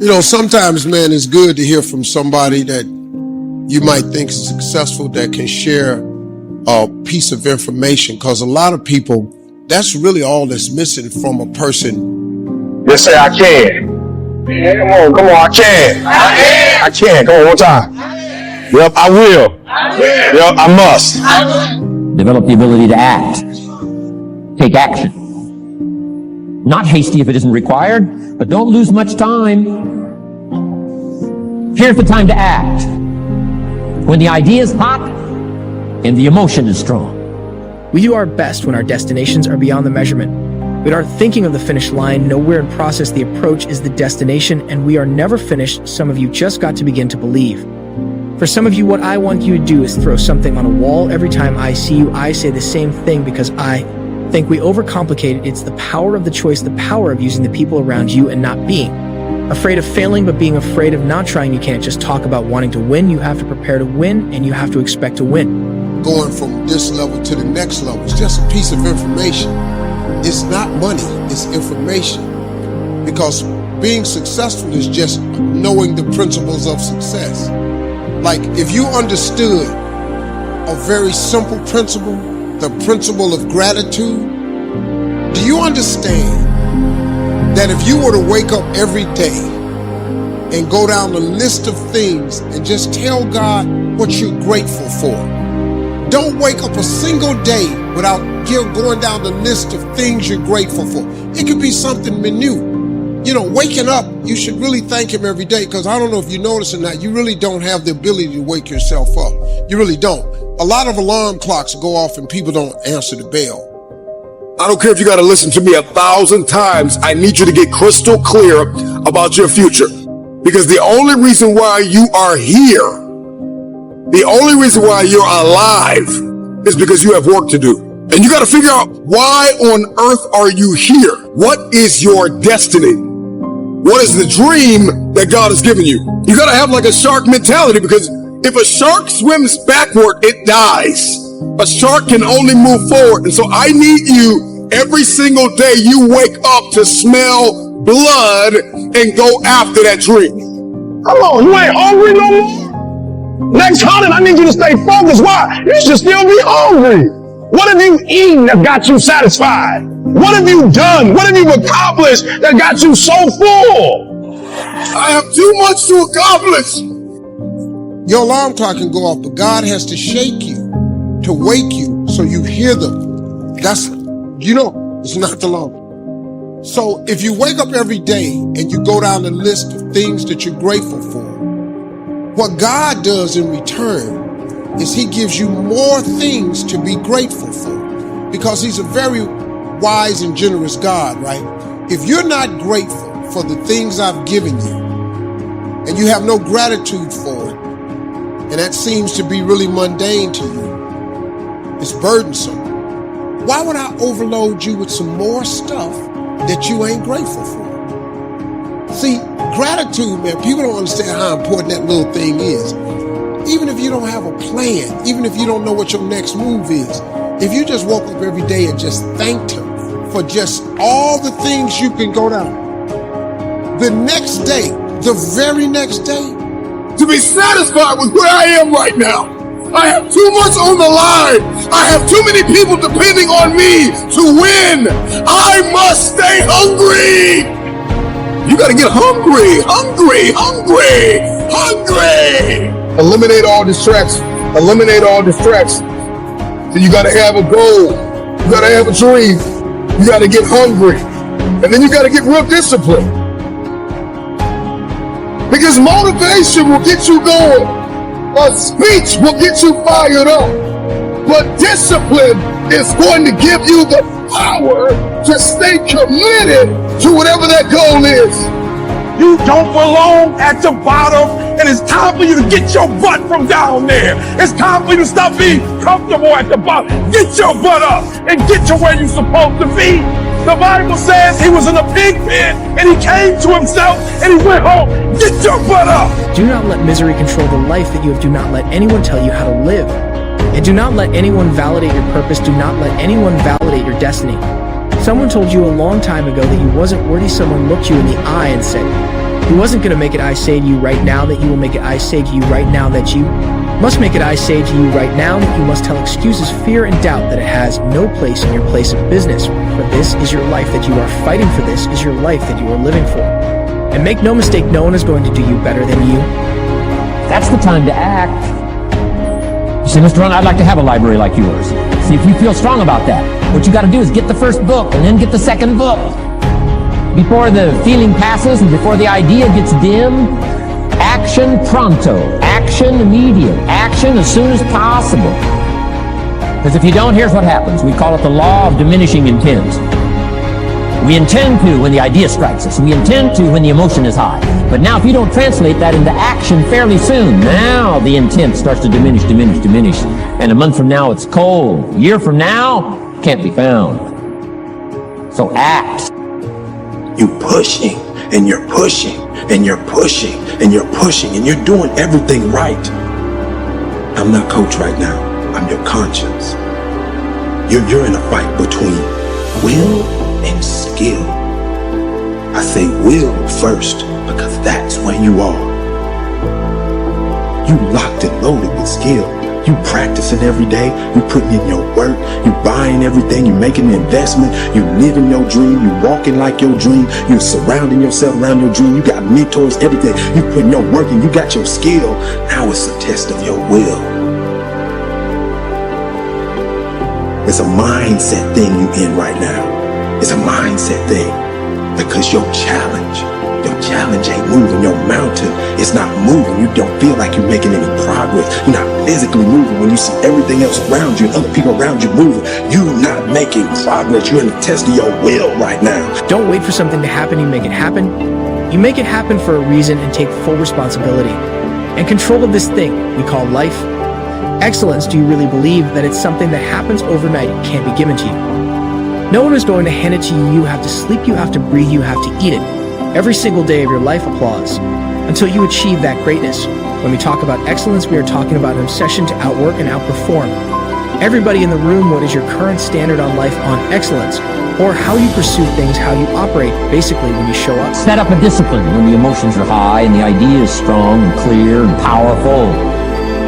Sometimes, man, it's good to hear from somebody that you might think is successful that can share a piece of information, because a lot of people, that's really all that's missing from a person. Just say, I can. Yeah, come on, I can. I can. Come on, one time. Yep, I will. Yep, I must. Develop the ability to act. Take action. Not hasty if it isn't required, but don't lose much time. Here's the time to act. When the idea is hot and the emotion is strong. We do our best when our destinations are beyond the measurement. We are thinking of the finish line, nowhere in process the approach is the destination, and we are never finished. Some of you just got to begin to believe. For some of you, what I want you to do is throw something on a wall. Every time I see you, I say the same thing because I think we overcomplicate it. It's the power of the choice, the power of using the people around you and not being afraid of failing, but being afraid of not trying. You can't just talk about wanting to win. You have to prepare to win, and you have to expect to win. Going from this level to the next level, it's just a piece of information. It's not money, it's information. Because being successful is just knowing the principles of success. Like if you understood a very simple principle, the principle of gratitude, do you understand that if you were to wake up every day and go down the list of things and just tell God what you're grateful for? Don't wake up a single day without going down the list of things you're grateful for. It could be something minute. Waking up, you should really thank him every day, because I don't know if you notice or not, you really don't have the ability to wake yourself up. You really don't. A lot of alarm clocks go off and people don't answer the bell. I don't care if you got to listen to me 1,000 times. I need you to get crystal clear about your future. Because the only reason why you are here, the only reason why you're alive is because you have work to do. And you got to figure out, why on earth are you here? What is your destiny? What is the dream that God has given you? You got to have like a shark mentality, because if a shark swims backward, it dies. A shark can only move forward. And so I need you every single day you wake up to smell blood and go after that dream. Come on, you ain't hungry no more? Next 100, I need you to stay focused. Why? You should still be hungry. What have you eaten that got you satisfied? What have you done? What have you accomplished that got you so full? I have too much to accomplish. Your alarm clock can go off, but God has to shake you, to wake you, so you hear them. It's not the alarm. So if you wake up every day and you go down the list of things that you're grateful for, what God does in return is he gives you more things to be grateful for, because he's a very wise and generous God, right? If you're not grateful for the things I've given you, and you have no gratitude for it, and that seems to be really mundane to you, it's burdensome, why would I overload you with some more stuff that you ain't grateful for? See, gratitude, man, people don't understand how important that little thing is. Even if you don't have a plan, even if you don't know what your next move is, if you just woke up every day and just thanked him for just all the things you can go down, the next day, the very next day, to be satisfied with where I am right now. I have too much on the line. I have too many people depending on me to win. I must stay hungry. You got to get hungry. Eliminate all distractions. So you got to have a goal. You got to have a dream. You got to get hungry. And then you got to get real disciplined. Because motivation will get you going. A speech will get you fired up. But discipline is going to give you the power to stay committed to whatever that goal is. You don't belong at the bottom, and it's time for you to get your butt from down there. It's time for you to stop being comfortable at the bottom. Get your butt up and get to where you're supposed to be. The Bible says he was in a pig pen and he came to himself and he went home. Get your butt up. Do not let misery control the life that you have. Do not let anyone tell you how to live. And do not let anyone validate your purpose. Do not let anyone validate your destiny. Someone told you a long time ago that you wasn't worthy. Someone looked you in the eye and said, He wasn't going to make it I say to you right now that you will make it I say to you right now that you must make it I say to you right now that you must tell excuses, fear, and doubt that it has no place in your place of business. For this is your life that you are fighting for. This is your life that you are living for. And make no mistake, no one is going to do you better than you. That's the time to act. You say, Mr. Rohn, I'd like to have a library like yours. See if you feel strong about that. What you got to do is get the first book and then get the second book. Before the feeling passes and before the idea gets dim, action pronto, action immediate, action as soon as possible. Because if you don't, here's what happens. We call it the law of diminishing intent. We intend to when the idea strikes us. We intend to when the emotion is high. But now if you don't translate that into action fairly soon, now the intent starts to diminish. And a month from now, it's cold. A year from now, can't be found. So act. You pushing and you're pushing and you're pushing and you're pushing and you're doing everything right. I'm not coach right now. I'm your conscience. You're in a fight between will and skill. I say will first because that's where you are. You locked and loaded with skill. You practicing every day, you putting in your work, you buying everything, you making an investment, you living your dream, you walking like your dream, you surrounding yourself around your dream, you got mentors, everything, you putting your work in, you got your skill. Now it's a test of your will. It's a mindset thing you in right now. It's a mindset thing because your challenge ain't moving. Your mountain is not moving. You don't feel like you're making any progress. You're not physically moving when you see everything else around you and other people around you moving. You're not making progress. You're in the test of your will right now. Don't wait for something to happen, you make it happen. You make it happen for a reason and take full responsibility and control of this thing we call life. Excellence, do you really believe that it's something that happens overnight and can't be given to you? No one is going to hand it to you. You have to sleep, you have to breathe, you have to eat it. Every single day of your life, applause, until you achieve that greatness. When we talk about excellence, we are talking about an obsession to outwork and outperform. Everybody in the room, what is your current standard on life on excellence? Or how you pursue things, how you operate, basically when you show up. Set up a discipline when the emotions are high and the idea is strong and clear and powerful.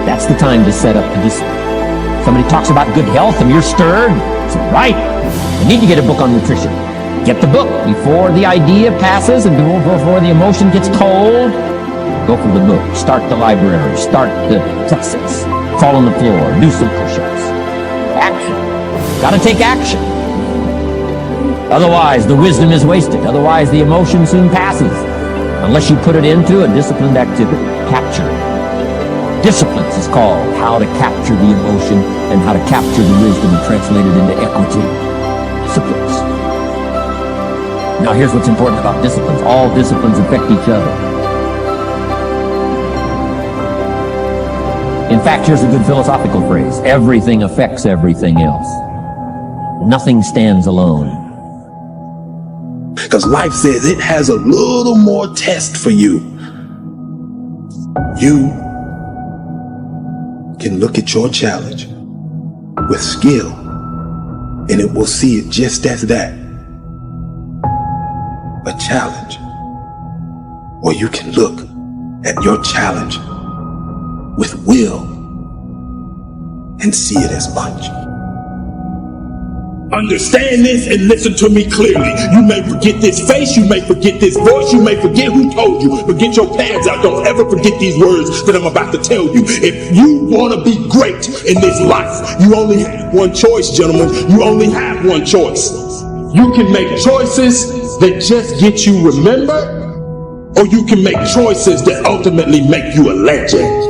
That's the time to set up the discipline. Somebody talks about good health and you're stirred. It's right. You need to get a book on nutrition. Get the book before the idea passes and before the emotion gets cold. Go for the book. Start the library. Start the process. Fall on the floor. Do some push-ups. Action. Gotta take action. Otherwise, the wisdom is wasted. Otherwise, the emotion soon passes. Unless you put it into a disciplined activity. Capture. Disciplines is called how to capture the emotion and how to capture the wisdom and translate it into equity. Disciplines. Now here's what's important about disciplines. All disciplines affect each other. In fact, here's a good philosophical phrase. Everything affects everything else. Nothing stands alone. Because life says it has a little more test for you. You can look at your challenge with skill and it will see it just as that. A challenge. Or you can look at your challenge with will and see it as much. Understand this and listen to me clearly. You may forget this face, you may forget this voice, you may forget who told you, but get your pads out. Don't ever forget these words that I'm about to tell you. If you want to be great in this life, you only have one choice, gentlemen. You only have one choice. You can make choices that just get you remembered, or you can make choices that ultimately make you a legend.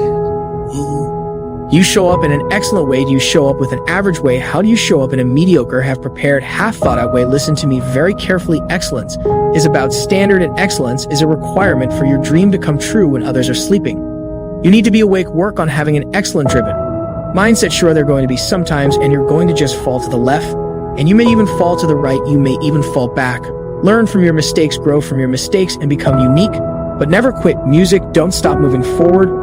You show up in an excellent way. Do you show up with an average way? How do you show up in a mediocre, have prepared, half thought out way? Listen to me very carefully. Excellence is about standard, and excellence is a requirement for your dream to come true when others are sleeping. You need to be awake. Work on having an excellent driven mindset. Sure, there are going to be some times and you're going to just fall to the left, and you may even fall to the right. You may even fall back. Learn from your mistakes, grow from your mistakes, and become unique, but never quit. Music, don't stop moving forward.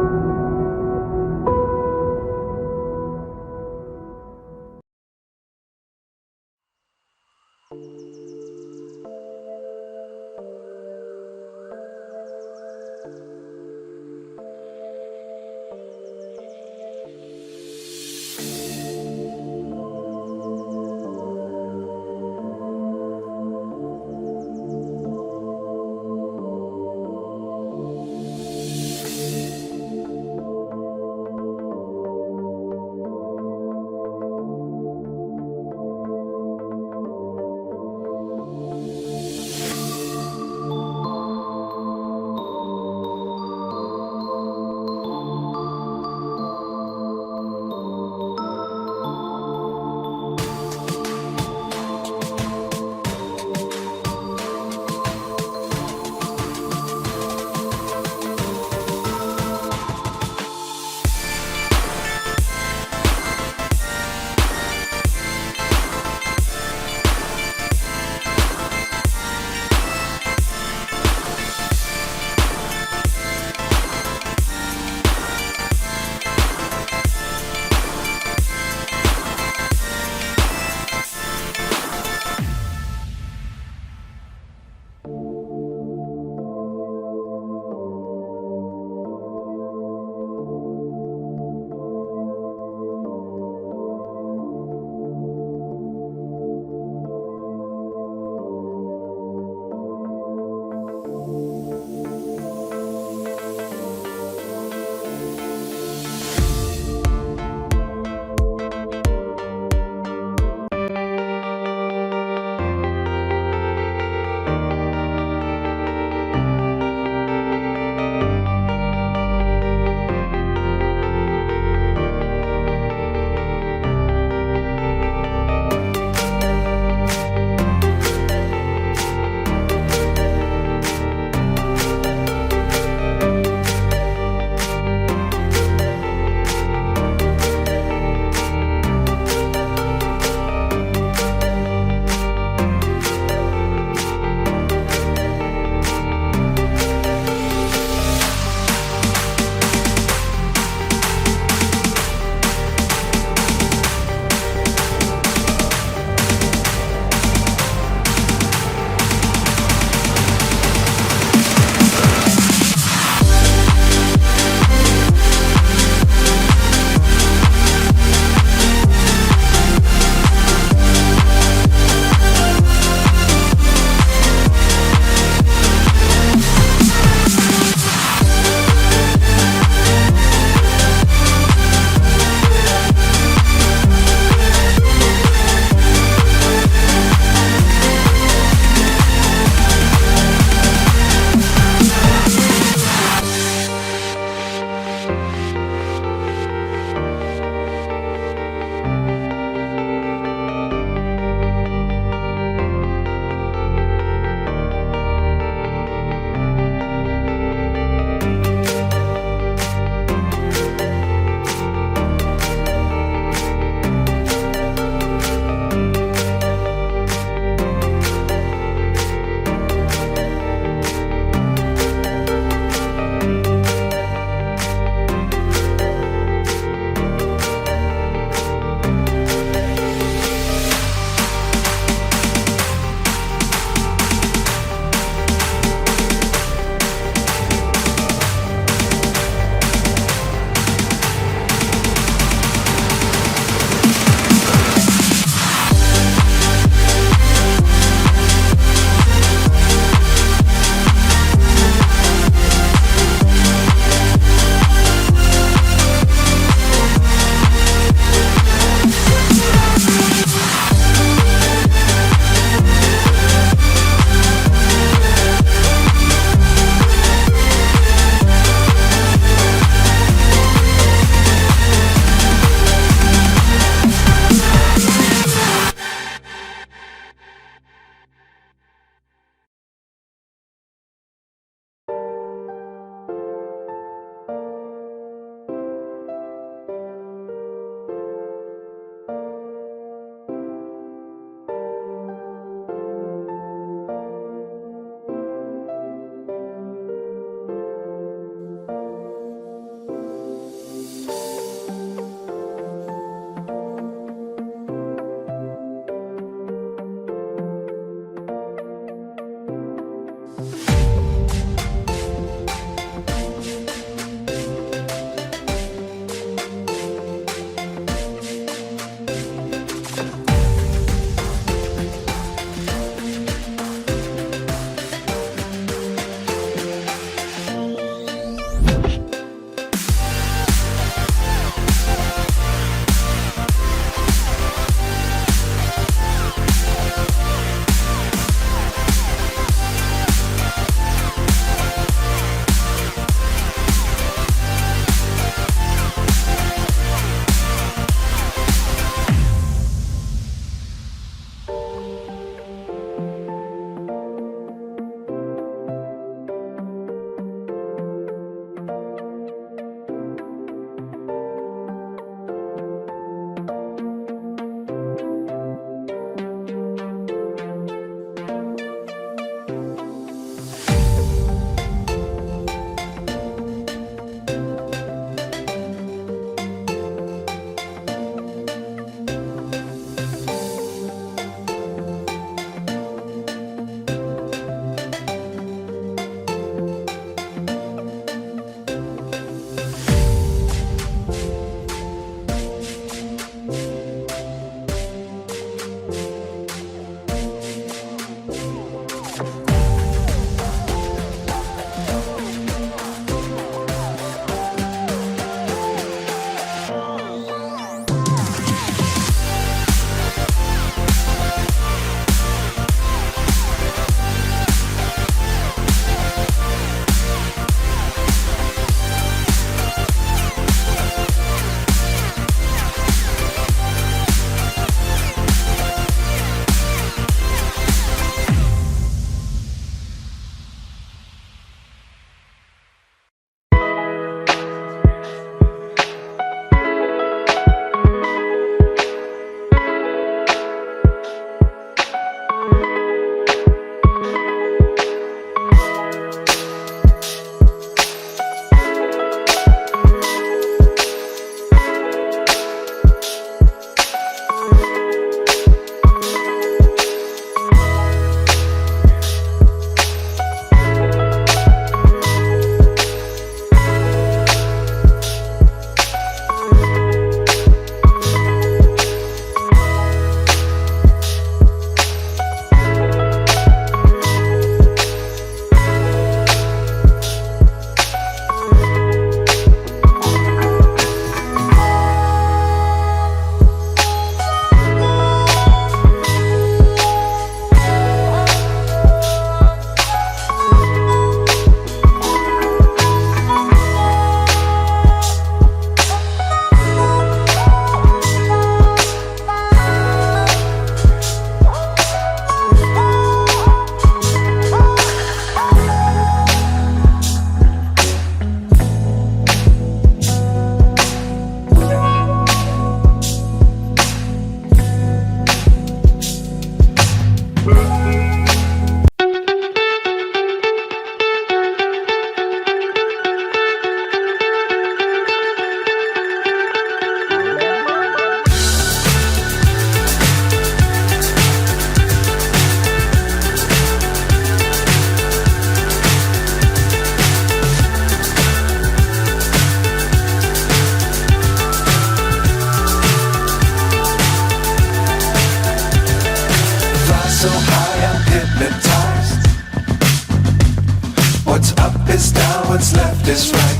What's up is down, what's left is right.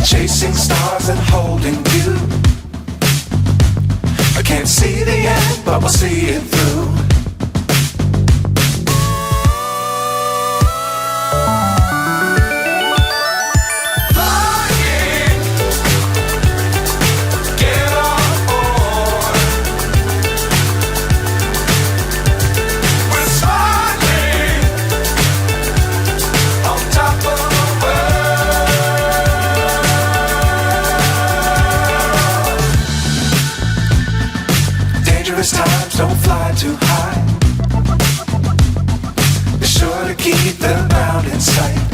Chasing stars and holding you. I can't see the end, but we'll see it through. Times don't fly too high. Be sure to keep the ground in sight.